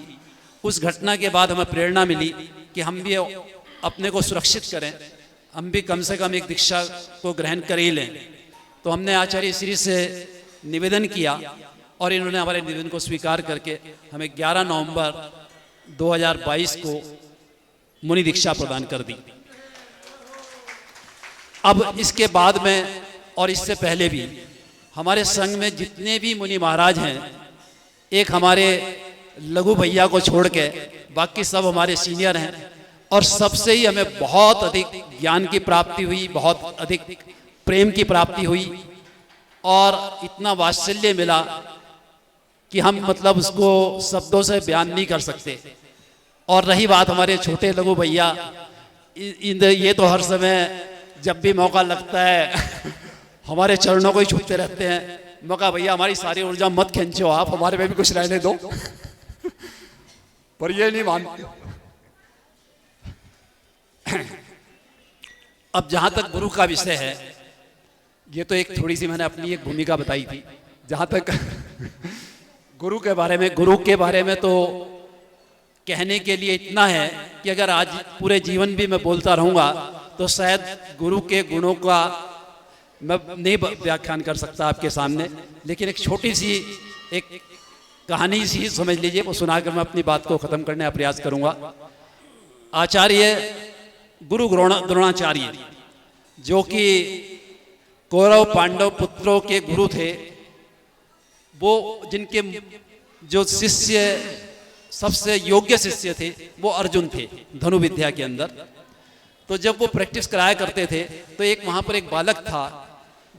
उस घटना के बाद हमें प्रेरणा मिली कि हम भी अपने को सुरक्षित करें, हम भी कम से कम एक दीक्षा को ग्रहण कर ही लें। तो हमने आचार्य श्री से निवेदन किया और इन्होंने हमारे निवेदन को स्वीकार करके हमें 11 नवंबर 2022 को मुनि दीक्षा प्रदान कर दी। अब इसके बाद में और इससे पहले भी हमारे संघ में जितने भी मुनि महाराज हैं, एक हमारे लघु भैया को छोड़ के बाकी सब हमारे सीनियर हैं, और सबसे ही हमें बहुत अधिक ज्ञान की प्राप्ति हुई, बहुत अधिक प्रेम की प्राप्ति हुई, और इतना वात्सल्य मिला कि हम मतलब उसको शब्दों से बयान नहीं कर सकते। और रही बात हमारे छोटे लघु भैया, ये तो हर समय जब भी मौका लगता है हमारे चरणों को ही छूते रहते हैं। मैं कहा भैया हमारी सारी ऊर्जा मत खींचो, आप हमारे में भी कुछ रहने दो पर ये नहीं मानते। अब जहां तक गुरु का विषय है, ये तो एक थोड़ी सी मैंने अपनी एक भूमिका बताई थी। जहां तक गुरु के बारे में तो कहने के लिए इतना है कि अगर आज पूरे जीवन भी मैं बोलता रहूंगा तो शायद गुरु के गुणों का मैं नहीं व्याख्यान कर सकता आपके सामने। लेकिन एक छोटी सी एक कहानी सी समझ लीजिए, वो सुनाकर मैं अपनी बात को खत्म करने का प्रयास करूंगा। आचार्य गुरु द्रोणाचार्य, जो कि कौरव पांडव पुत्रों के गुरु थे, वो जिनके जो शिष्य सबसे योग्य शिष्य थे वो अर्जुन थे धनु विद्या के अंदर। तो जब वो प्रैक्टिस कराया करते थे तो एक वहां पर एक बालक था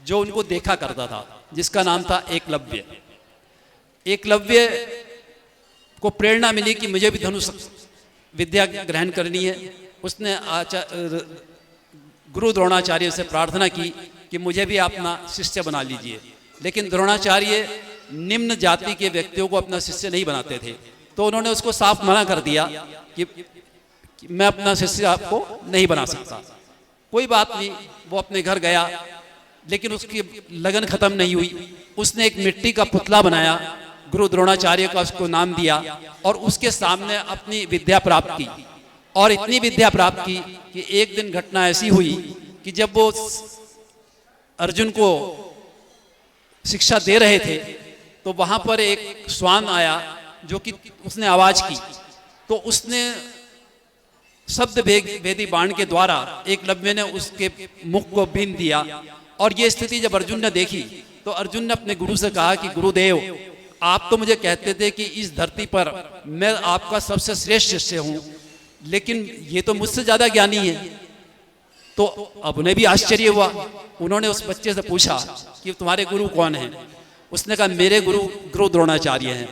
जो उनको देखा करता था, जिसका नाम था एकलव्य। एकलव्य को प्रेरणा मिली कि मुझे भी धनुष विद्या ग्रहण करनी है। उसने गुरु द्रोणाचार्य से प्रार्थना की कि मुझे भी अपना शिष्य बना लीजिए। लेकिन द्रोणाचार्य निम्न जाति के व्यक्तियों को अपना शिष्य नहीं बनाते थे, तो उन्होंने उसको साफ मना कर दिया कि मैं अपना शिष्य आपको नहीं बना सकता। कोई बात नहीं, वो अपने घर गया, लेकिन उसकी लगन खत्म नहीं हुई। उसने एक मिट्टी का पुतला बनाया, गुरु द्रोणाचार्य का उसको नाम दिया, और उसके सामने अपनी विद्या प्राप्त की। और इतनी विद्या प्राप्त की कि एक दिन घटना ऐसी हुई कि जब वो अर्जुन को शिक्षा दे रहे थे तो वहां पर एक श्वान आया जो कि उसने आवाज की, तो उसने शब्द भेदी बाण के द्वारा एकलव्य ने उसके मुख को बीन दिया। और ये स्थिति जब अर्जुन ने देखी तो अर्जुन ने अपने गुरु से कहा कि गुरुदेव, आप तो मुझे कहते थे कि इस धरती पर मैं आपका सबसे श्रेष्ठ शिष्य हूं, लेकिन ये तो मुझसे ज्यादा ज्ञानी है। तो अब उन्हें भी आश्चर्य हुआ। उन्होंने उस बच्चे से पूछा कि तुम्हारे गुरु कौन हैं? उसने कहा मेरे गुरु द्रोणाचार्य हैं।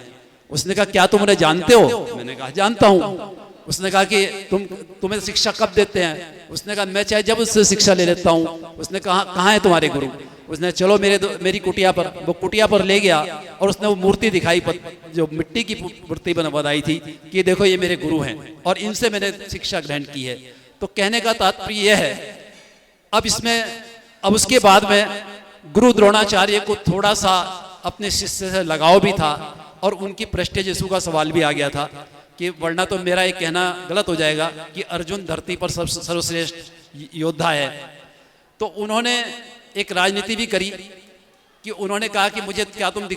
उसने कहा क्या तुम उन्हें जानते हो? मैंने कहा जानता हूं। उसने कहा कि तुम्हें शिक्षा कब देते हैं? उसने कहा मैं चाहे जब उससे शिक्षा ले लेता हूं। उसने कहा कहाँ है तुम्हारे गुरु? उसने चलो मेरी कुटिया पर। वो कुटिया पर ले गया और उसने वो मूर्ति दिखाई, जो मिट्टी की मूर्ति बनाई थी, कि देखो ये मेरे गुरु हैं और इनसे मैंने शिक्षा ग्रहण की है। तो कहने का तात्पर्य यह है, अब उसके बाद में गुरु द्रोणाचार्य को थोड़ा सा अपने शिष्य से लगाव भी था, और उनकी प्रेस्टीज इशू का सवाल भी आ गया था कि वरना तो मेरा ये कहना गलत हो जाएगा कि अर्जुन धरती पर सर्वश्रेष्ठ योद्धा है। तो उन्होंने एक राजनीति भी करी कि उन्होंने कहा कि मुझे क्या तुम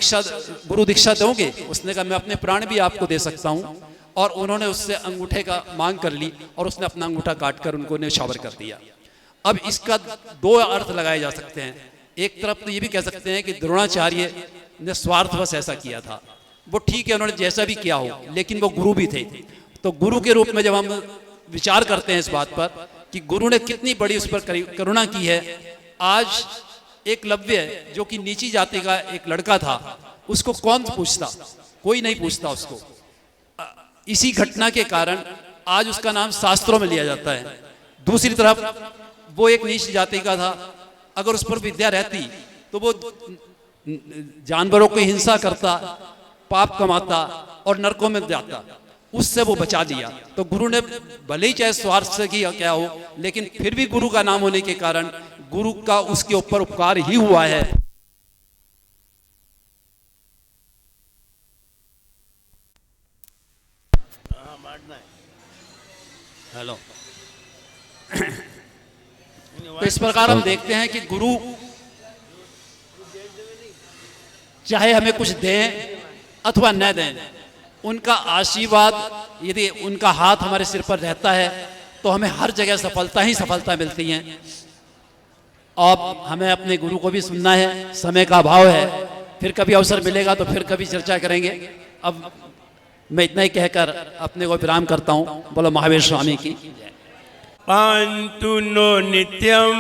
गुरु दीक्षा दोगे? उसने कहा मैं अपने प्राण भी आपको दे सकता हूं। और उन्होंने उससे अंगूठे का मांग कर ली और उसने अपना अंगूठा काटकर उनको न्यौछावर कर दिया। अब इसका दो अर्थ लगाए जा सकते हैं। एक तरफ तो ये भी कह सकते हैं कि द्रोणाचार्य ने स्वार्थवश ऐसा किया था, वो ठीक है, उन्होंने जैसा भी किया हो, लेकिन वो गुरु भी थे। तो गुरु के रूप में जब हम विचार करते हैं इस बात पर कि गुरु ने कितनी बड़ी उस पर करुणा की है। आज एकलव्य जो कि नीची जाति का एक लड़का था, उसको कौन पूछता? कोई नहीं पूछता उसको। इसी घटना के कारण आज उसका नाम शास्त्रों में लिया जाता है। दूसरी तरफ वो एक नीच जाति का था, अगर उस पर विद्या रहती तो वो जानवरों की हिंसा करता, पाप कमाता और नरकों में जाता। उससे वो बचा लिया। तो गुरु ने भले ही चाहे स्वार्थ से किया क्या हो, लेकिन फिर भी गुरु का नाम होने के कारण गुरु का उसके ऊपर उपकार ही हुआ है। हेलो। तो इस प्रकार हम देखते हैं कि गुरु चाहे हमें कुछ दें अथवा न दें, उनका आशीर्वाद, यदि उनका हाथ हमारे सिर पर रहता है तो हमें हर जगह सफलता ही सफलता मिलती है। अब हमें अपने गुरु को भी सुनना है, समय का अभाव है, फिर कभी अवसर मिलेगा तो फिर कभी चर्चा करेंगे। अब मैं इतना ही कहकर अपने को विराम करता हूँ। बोलो महावीर स्वामी की। पांतु नो नित्यम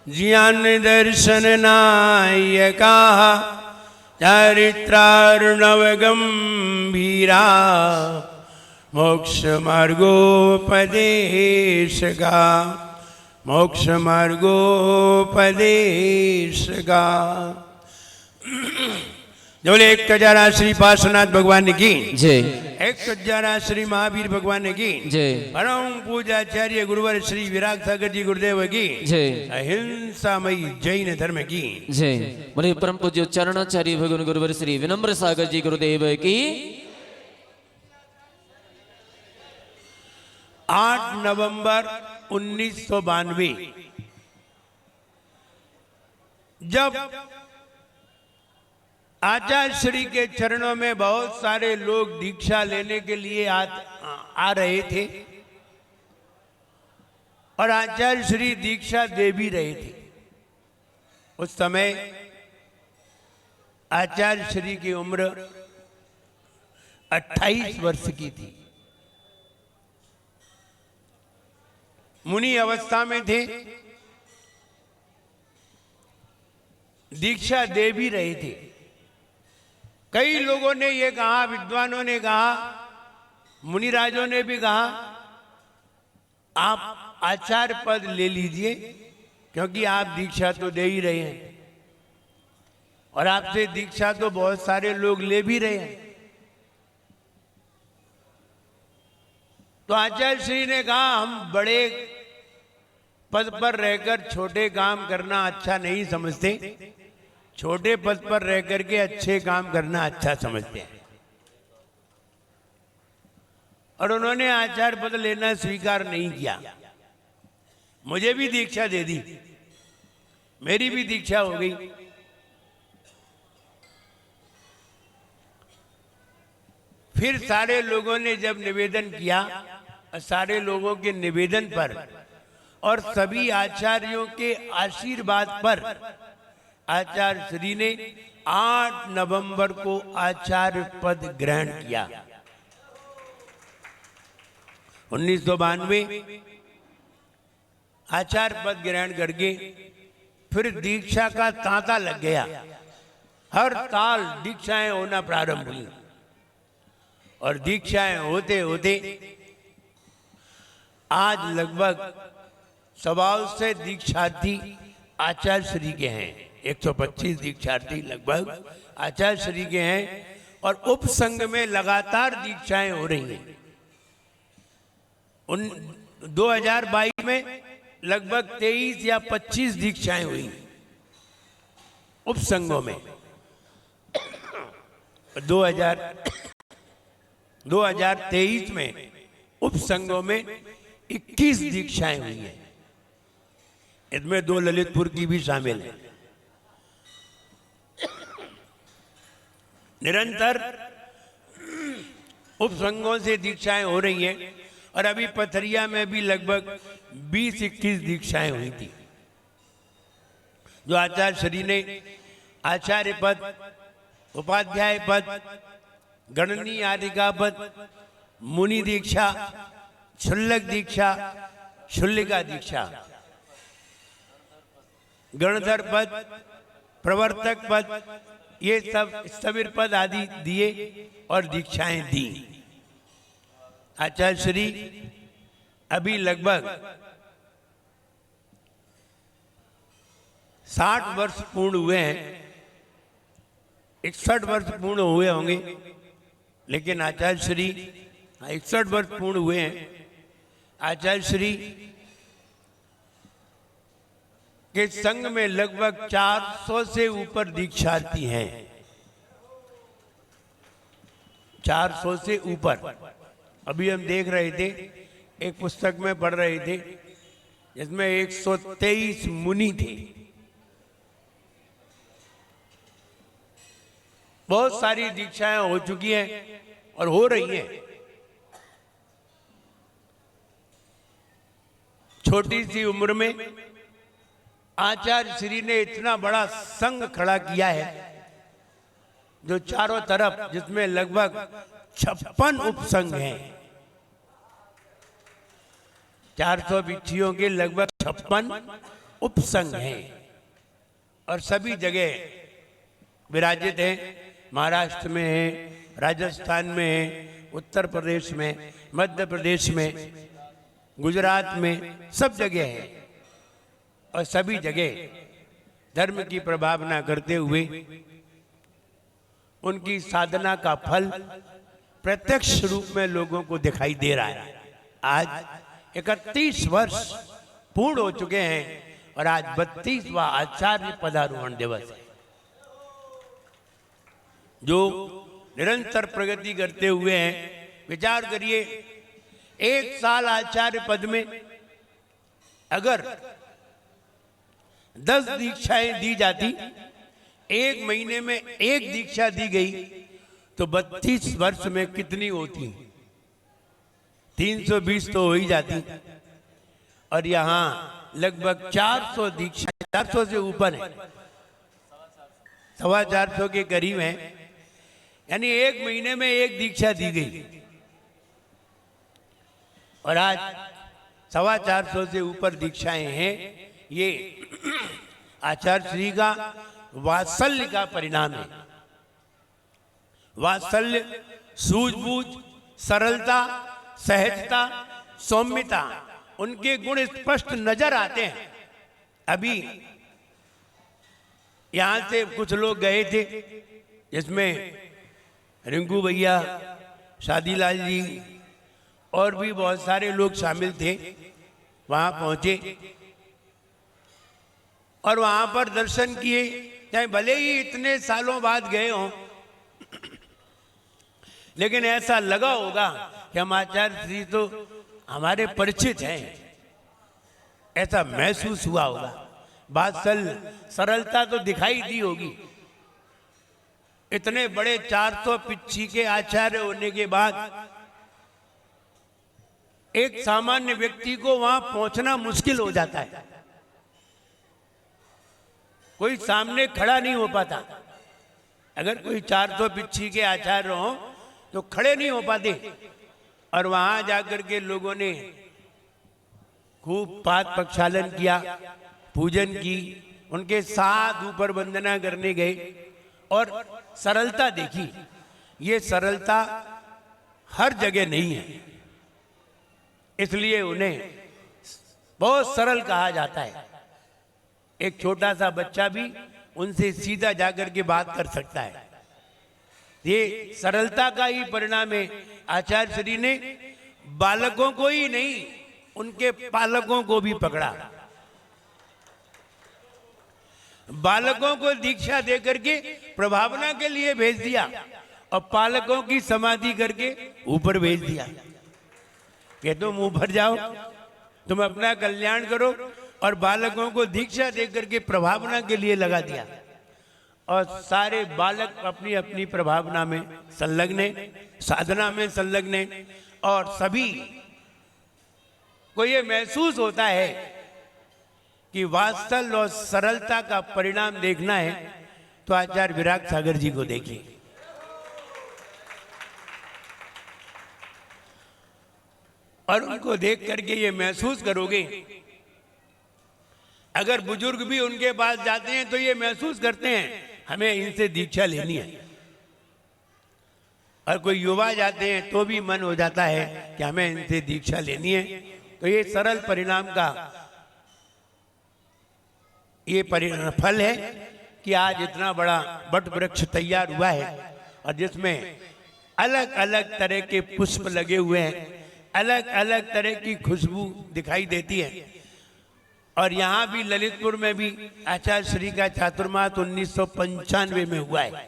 ज्ञान दर्शन नायका चारित्रार्णव गंभीरा मोक्ष मार्गोपदेशका मोक्ष मार्गोपदेशका। बोले 1000 श्री पार्श्वनाथ भगवान की जय। 1000 श्री महावीर भगवान की जय। परम पूजाचार्य गुरुवर श्री विराग सागर जी गुरुदेव की जय। अहिंसामयी जैन धर्म की जय। बोले परम पूज्य उच्चारणाचार्य भगवान गुरुवर श्री विनम्र सागर जी गुरुदेव की। 8 नवंबर 1992 जब आचार्य श्री के चरणों में बहुत सारे लोग दीक्षा लेने के लिए आ रहे थे और आचार्य श्री दीक्षा दे भी रहे थे। उस समय आचार्य श्री की उम्र 28 वर्ष की थी। मुनि अवस्था में थे, दीक्षा दे भी रहे थे। कई लोगों ने ये कहा, विद्वानों ने कहा, मुनिराजों ने भी कहा, आप आचार्य पद ले लीजिए क्योंकि आप दीक्षा तो दे ही रहे हैं और आपसे दीक्षा तो बहुत सारे लोग ले भी रहे हैं। तो आचार्य श्री ने कहा, हम बड़े पद पर रहकर छोटे काम करना अच्छा नहीं समझते, छोटे पद पर रह करके अच्छे काम करना अच्छा समझते हैं। और उन्होंने आचार्य पद लेना स्वीकार नहीं किया। मुझे भी दीक्षा दे दी, मेरी भी दीक्षा हो गई। फिर सारे लोगों ने जब निवेदन किया, सारे लोगों के निवेदन पर और सभी आचार्यों के आशीर्वाद पर आचार्य श्री ने 8 नवंबर को आचार्य पद ग्रहण किया। 1992 आचार्य पद ग्रहण करके फिर दीक्षा का तांता लग गया। हर साल दीक्षाएं होना प्रारंभ हुई और दीक्षाएं होते होते आज लगभग स्वभाव से दीक्षार्थी आचार्य श्री के हैं। 125 दीक्षार्थी लगभग आचार्य श्री के हैं और उपसंघ में लगातार दीक्षाएं हो रही हैं। 2022 में लगभग 23 या 25 दीक्षाएं हुई उपसंघों में। 2023 में उपसंघों में 21 दीक्षाएं हुई हैं। इसमें 2 ललितपुर की भी शामिल है। निरंतर उपसंघों से दीक्षाएं हो रही हैं और अभी पथरिया में भी लगभग 20-21 दीक्षाएं हुई थी। जो आचार्य श्री ने आचार्य पद, उपाध्याय पद, गणनी आदिका पद, मुनि दीक्षा, क्षुल्लक दीक्षा, क्षुल्लिका दीक्षा, गणधर पद, प्रवर्तक पद, ये सब स्थविर पद आदि दिए और दीक्षाएं दी। आचार्य श्री अभी लगभग 60 वर्ष पूर्ण हुए हैं, 61 वर्ष पूर्ण हुए होंगे, लेकिन आचार्य श्री 61 वर्ष पूर्ण हुए हैं। आचार्य श्री के संघ में लगभग 400 से ऊपर दीक्षार्थी हैं। 400 से ऊपर। अभी हम देख रहे थे, एक पुस्तक में पढ़ रहे थे, जिसमें 123 मुनि थे। बहुत सारी दीक्षाएं हो चुकी हैं और हो रही हैं। छोटी सी उम्र में आचार्य श्री ने इतना बड़ा संघ खड़ा किया है जो चारों तरफ, जिसमें लगभग 56 उपसंघ हैं। 400 भिक्षुओं के लगभग 56 उपसंघ हैं और सभी जगह विराजित हैं। महाराष्ट्र में है, राजस्थान में है, उत्तर प्रदेश में, मध्य प्रदेश में, गुजरात में, सब जगह है। और सभी जगह धर्म की प्रभावना करते हुए उनकी साधना का फल प्रत्यक्ष रूप में लोगों को दिखाई दे रहा है। आज 31 वर्ष पूर्ण हो चुके हैं और आज 32वां आचार्य पदारोहण दिवस है, जो निरंतर प्रगति करते हुए हैं। विचार करिए, 1 साल आचार्य पद में अगर 10 दीक्षाएं दी जाती, 1 महीने में 1 दीक्षा दी गई, तो 32 वर्ष में कितनी होती? 320 तो हो ही जाती। और यहां लगभग 400 दीक्षा, 400 से ऊपर है, 425 के करीब है। यानी 1 महीने में 1 दीक्षा दी गई और आज 425 से ऊपर दीक्षाएं हैं। ये आचार्य श्री का वात्सल्य का परिणाम है। वात्सल्य, सूझबूझ, सरलता, सहजता, सौम्यता, उनके गुण स्पष्ट नजर आते हैं। अभी यहां से कुछ लोग गए थे, जिसमें रिंकू भैया, शादीलाल जी और भी बहुत सारे लोग शामिल थे। वहां पहुंचे और वहां पर दर्शन किए। चाहे भले ही इतने सालों बाद गए हों, लेकिन ऐसा लगा होगा कि हम आचार्य श्री तो हमारे परिचित हैं, ऐसा महसूस हुआ होगा। वात्सल्य, सरलता तो दिखाई दी होगी। इतने बड़े 400 पिच्छी के आचार्य होने के बाद एक सामान्य व्यक्ति को वहां पहुंचना मुश्किल हो जाता है। कोई सामने खड़ा नहीं हो पाता। अगर कोई 400 पिच्छी के आचार्य हो तो खड़े नहीं हो पाते। और वहां जाकर के लोगों ने खूब पाद प्रक्षालन किया, पूजन की, उनके साथ ऊपर वंदना करने गए और सरलता देखी। ये सरलता हर जगह नहीं है, इसलिए उन्हें बहुत सरल कहा जाता है। एक छोटा सा बच्चा भी उनसे सीधा जाकर के बात कर सकता है। ये सरलता का ही परिणाम है। आचार्य श्री ने बालकों को ही नहीं, उनके पालकों को भी पकड़ा। बालकों को दीक्षा दे करके प्रभावना के लिए भेज दिया और पालकों की समाधि करके ऊपर भेज दिया कि तुम ऊपर जाओ, तुम अपना कल्याण करो। और बालकों को दीक्षा दे करके प्रभावना के लिए लगा दिया। और सारे बालक अपनी अपनी प्रभावना में संलग्न हैं, साधना में संलग्न हैं। और सभी को ये महसूस होता है कि वात्सल्य और सरलता का परिणाम देखना है तो आचार्य विराग सागर जी को देखिए। और उनको देख करके ये महसूस करोगे। अगर बुजुर्ग भी उनके पास जाते हैं तो ये महसूस करते हैं हमें इनसे दीक्षा लेनी है। और कोई युवा जाते हैं तो भी मन हो जाता है कि हमें इनसे दीक्षा लेनी है। तो ये सरल परिणाम का ये फल है कि आज इतना बड़ा वट वृक्ष तैयार हुआ है और जिसमें अलग अलग तरह के पुष्प लगे हुए हैं, अलग अलग तरह की खुशबू दिखाई देती है। और यहाँ भी ललितपुर में भी आचार्य श्री का चातुर्मास 1995 में हुआ है।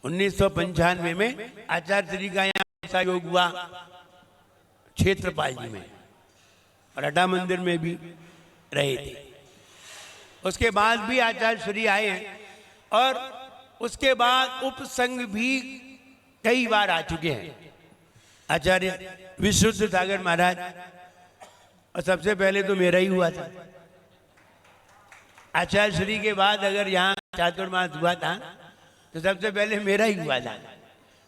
1995 में आचार्य श्री का यहाँ ऐसा योग हुआ क्षेत्रपाल जी में और अड्डा मंदिर में भी रहे थे। उसके बाद भी आचार्य श्री आए हैं और उसके बाद उपसंघ भी कई बार आ चुके हैं। आचार्य विशुद्ध सागर महाराज, और सबसे पहले तो मेरा ही हुआ था। आचार्य श्री के बाद अगर यहाँ चातुर्मास हुआ था तो सबसे पहले मेरा ही हुआ था।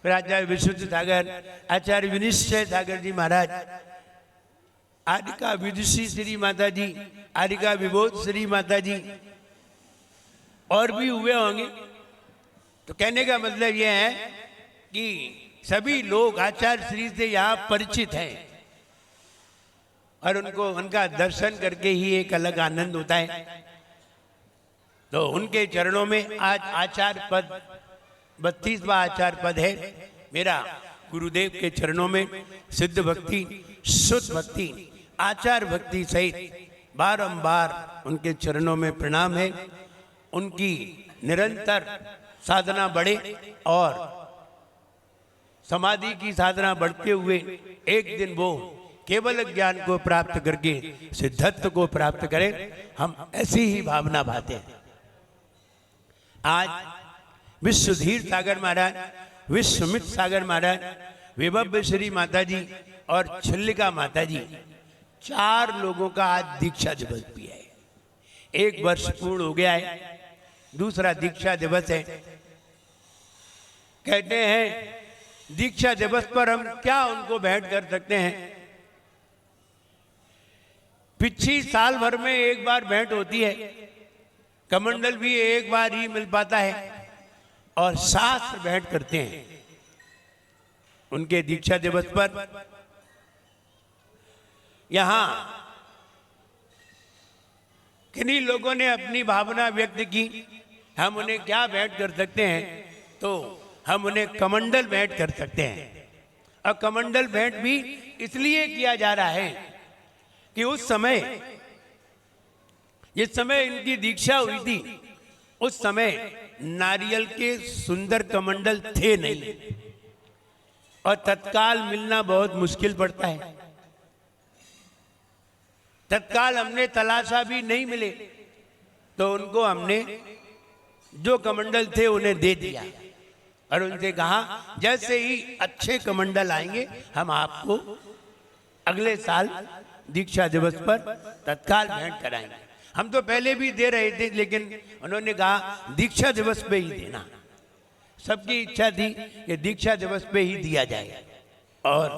फिर आचार्य विशुद्ध सागर, आचार्य विनिश्चय सागर जी महाराज, आरिका विदुषी श्री माता जी, आरिका विबोध श्री माता जी, और भी हुए होंगे। तो कहने का मतलब यह है कि सभी लोग आचार्य श्री से यहाँ परिचित हैं और उनको उनका दर्शन करके ही एक अलग आनंद होता है। तो उनके चरणों में आज आचार्य पद 32वां आचार्य पद है मेरा। गुरुदेव के चरणों में सिद्ध भक्ति, शुद्ध भक्ति, आचार भक्ति सहित बारंबार उनके चरणों में प्रणाम है। उनकी निरंतर साधना बढ़े और समाधि की साधना बढ़ते हुए एक दिन वो केवल ज्ञान को प्राप्त करके सिद्धत्व को प्राप्त करें, हम ऐसी ही भावना भाते हैं। आज विश्वधीर सागर महाराज, विश्वमित सागर महाराज, विभव श्री माता जी और छिल्लिका माता जी, 4 लोगों का आज दीक्षा दिवस भी है। 1 वर्ष पूर्ण हो गया है, दूसरा दीक्षा दिवस है। कहते हैं दीक्षा दिवस पर हम क्या उनको भेंट कर सकते हैं। पिछली साल भर में एक बार भेंट होती है, कमंडल भी एक बार ही मिल पाता है और शास्त्र भेंट करते हैं उनके दीक्षा दिवस पर। यहां किन्हीं लोगों ने अपनी भावना व्यक्त की, हम उन्हें क्या भेंट कर सकते हैं, तो हम उन्हें कमंडल भेंट कर सकते हैं। और कमंडल भेंट भी इसलिए किया जा रहा है कि उस समय जिस समय इनकी दीक्षा हुई थी उस समय नारियल के सुंदर कमंडल थे नहीं और तत्काल मिलना बहुत मुश्किल पड़ता है। तत्काल हमने तलाशा भी नहीं मिले तो उनको हमने जो कमंडल थे उन्हें दे दिया और उनसे कहा जैसे ही अच्छे कमंडल आएंगे हम आपको अगले साल दीक्षा दिवस पर तत्काल भेंट कराएंगे। हम तो पहले भी दे रहे थे लेकिन उन्होंने कहा दीक्षा दिवस पे ही देना। सबकी इच्छा थी कि दीक्षा दिवस पे ही दिया जाए और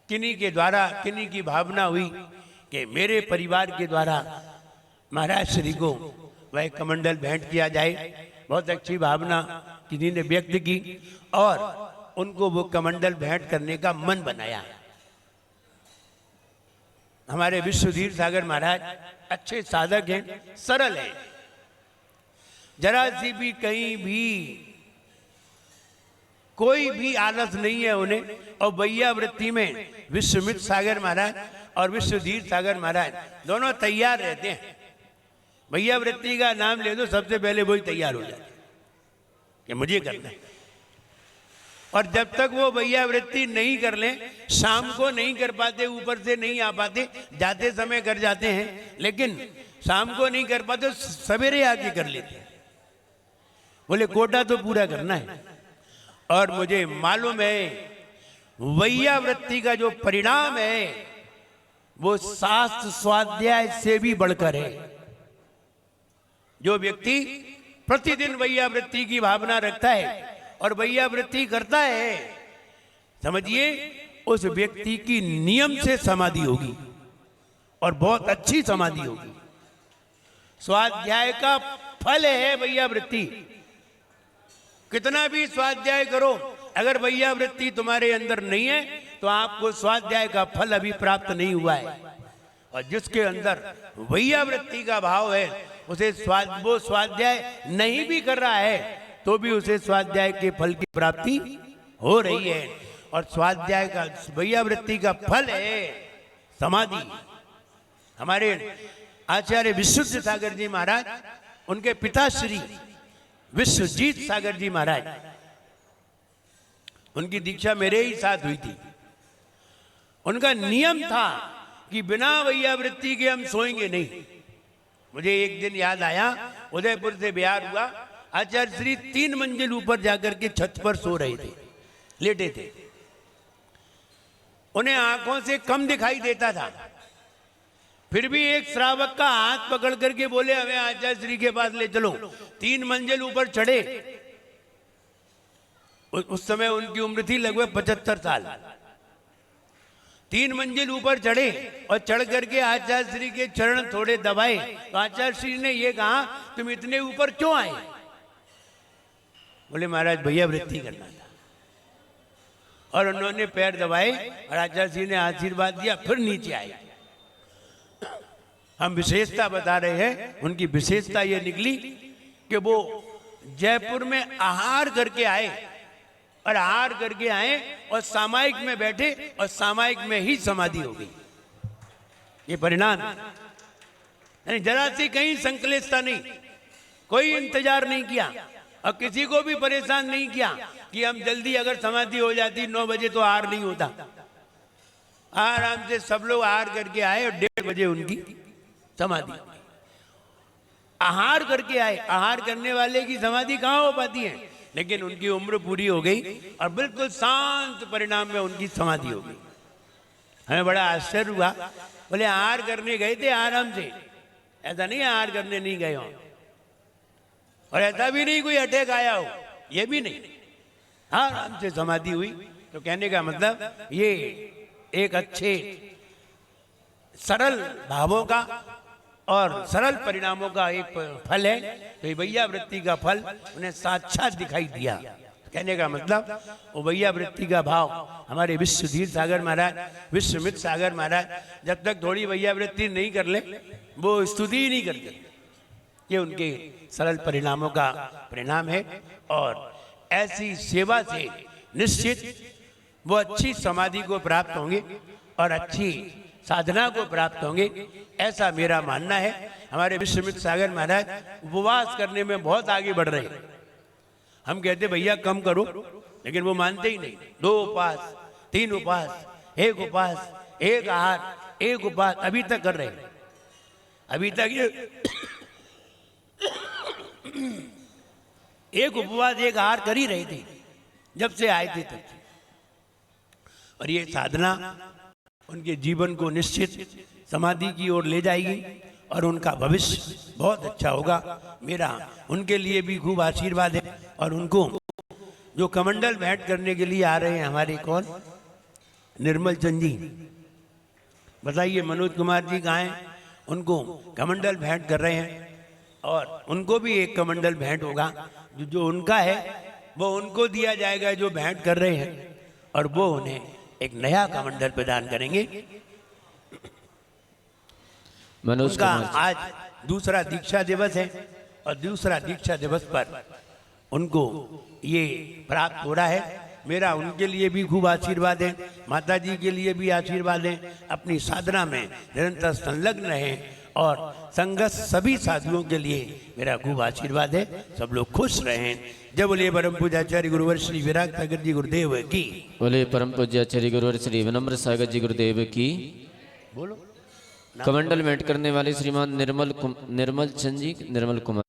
किन्हीं के द्वारा, किन्हीं की भावना हुई कि मेरे परिवार के द्वारा महाराज श्री को वह कमंडल भेंट किया जाए। बहुत अच्छी भावना किन्हीं ने व्यक्त की और उनको वो कमंडल भेंट करने का मन बनाया। हमारे विश्वधीर सागर महाराज अच्छे साधक हैं, सरल हैं, जरा सी भी कहीं भी कोई भी आलस नहीं है उन्हें। और भैया वृत्ति में विश्वमित सागर महाराज और विश्वधीर सागर महाराज दोनों तैयार रहते हैं। भैया वृत्ति का नाम ले दो सबसे पहले वही तैयार हो जाते कि मुझे करना है। और जब तक वो भैया वृत्ति नहीं कर लें, शाम को नहीं कर पाते, ऊपर से नहीं आ पाते, जाते समय कर जाते हैं लेकिन शाम को नहीं कर पाते, सवेरे आके कर लेते हैं। बोले कोटा तो पूरा करना है। और मुझे मालूम है भैया वृत्ति का जो परिणाम है वो शास्त्र स्वाध्याय से भी बढ़कर है। जो व्यक्ति प्रतिदिन भैया वृत्ति की भावना रखता है और भैया वृत्ति करता है, समझिए उस व्यक्ति की नियम से समाधि होगी और बहुत अच्छी समाधि होगी। स्वाध्याय का फल है भैया वृत्ति। कितना भी स्वाध्याय करो, अगर भैया वृत्ति तुम्हारे अंदर नहीं है तो आपको स्वाध्याय का फल अभी प्राप्त नहीं हुआ है। और जिसके अंदर भैया वृत्ति का भाव है उसे वो स्वाध्याय नहीं भी कर रहा है तो भी उसे स्वाध्याय के फल की प्राप्ति हो रही है। और स्वाध्याय का भैया वृत्ति का फल है समाधि। हमारे आचार्य विशुद्ध सागर जी महाराज, उनके पिताश्री विश्वजीत सागर जी महाराज, उनकी दीक्षा मेरे ही साथ हुई थी। उनका नियम था कि बिना भैया वृत्ति के हम सोएंगे नहीं। मुझे एक दिन याद आया, उदयपुर से बिहार हुआ, आचार्य श्री 3 मंजिल ऊपर जाकर के छत पर सो रहे थे, लेटे थे। उन्हें आंखों से कम दिखाई देता था, फिर भी एक श्रावक का हाथ पकड़ करके बोले हमें आचार्य श्री के पास ले चलो। 3 मंजिल ऊपर चढ़े। उस समय उनकी उम्र थी लगभग 75 साल। 3 मंजिल ऊपर चढ़े और चढ़ करके आचार्य श्री के चरण थोड़े दबाए तो आचार्य श्री ने ये कहा तुम इतने ऊपर क्यों आए? बोले महाराज भैया वृत्ति करना था। और उन्होंने पैर दबाए और आचार्य श्री ने आशीर्वाद दिया, फिर नीचे आए। हम विशेषता बता रहे हैं, उनकी विशेषता ये निकली कि वो जयपुर में आहार करके आए और आहार करके आए और सामायिक में बैठे और सामायिक में ही समाधि हो गई। ये परिणाम है। जरा सी कहीं संकलेशता नहीं, कोई इंतजार नहीं किया और किसी को भी परेशान नहीं किया कि हम जल्दी अगर समाधि हो जाती 9 बजे तो आहार नहीं होता। आराम से सब लोग आहार करके आए और 1:30 बजे उनकी समाधि। आहार करके आए। आहार करने वाले की समाधि कहाँ हो पाती है? लेकिन उनकी उम्र पूरी हो गई और बिल्कुल शांत परिणाम में उनकी समाधि हो गई। हमें बड़ा आश्चर्य हुआ। बोले आहार करने गए थे आराम से, ऐसा नहीं आहार करने नहीं गए हो और ऐसा भी नहीं कोई अटैक आया हो, ये भी नहीं, आराम से समाधि हुई। तो कहने का मतलब ये एक अच्छे सरल भावों का और सरल परिणामों का एक फल है। तो ये भैया वृत्ति का फल उन्हें साक्षात दिखाई दिया। कहने का मतलब वो भैया वृत्ति का भाव हमारे विश्वधीर सागर महाराज, विश्वमित्र सागर महाराज जब तक थोड़ी भैया वृत्ति नहीं कर ले वो स्तुति ही नहीं करते। ये उनके सरल परिणामों का परिणाम है। और ऐसी सेवा से निश्चित वो अच्छी समाधि को प्राप्त होंगे और अच्छी साधना को प्राप्त होंगे, ऐसा मेरा मानना है। हमारे विश्वमित्र सागर महाराज उपवास करने में बहुत आगे बढ़ रहे हैं। हम कहते भैया कम करो, लेकिन वो मानते ही नहीं। 2 उपवास, 3 उपवास, 1 उपवास, 1 आहार, 1 उपवास अभी तक कर रहे हैं। अभी तक ये 1 उपवास 1 आहार कर ही रहे थे जब से आए थे तब से। और ये साधना उनके जीवन को निश्चित समाधि की ओर ले जाएगी और उनका भविष्य बहुत अच्छा होगा। मेरा उनके लिए भी खूब आशीर्वाद है। और उनको जो कमंडल भेंट करने के लिए आ रहे हैं हमारे कौन, निर्मल चंद जी, बताइए मनोज कुमार जी कहाँ हैं? उनको कमंडल भेंट कर रहे हैं और उनको भी एक कमंडल भेंट होगा। जो उनका है वो उनको दिया जाएगा जो भेंट कर रहे हैं, और वो उन्हें एक नया कमंडल प्रदान करेंगे। मनोज उनका आज दूसरा दीक्षा दिवस है और दूसरा दीक्षा दिवस पर उनको ये प्राप्त हो रहा है। मेरा उनके लिए भी खूब आशीर्वाद है, माता जी के लिए भी आशीर्वाद है। अपनी साधना में निरंतर संलग्न रहें और संगत सभी साधुओं के लिए मेरा खूब आशीर्वाद है। सब लोग खुश रहें। जय बोले परम पूज्याचार्य गुरुवर श्री विराग सागर जी गुरुदेव की। बोले परम पूज्याचार्य गुरुवर श्री विनम्र सागर जी गुरुदेव की। बोलो। कमंडल भेंट करने वाले श्रीमान निर्मल चंद जी, निर्मल कुमार।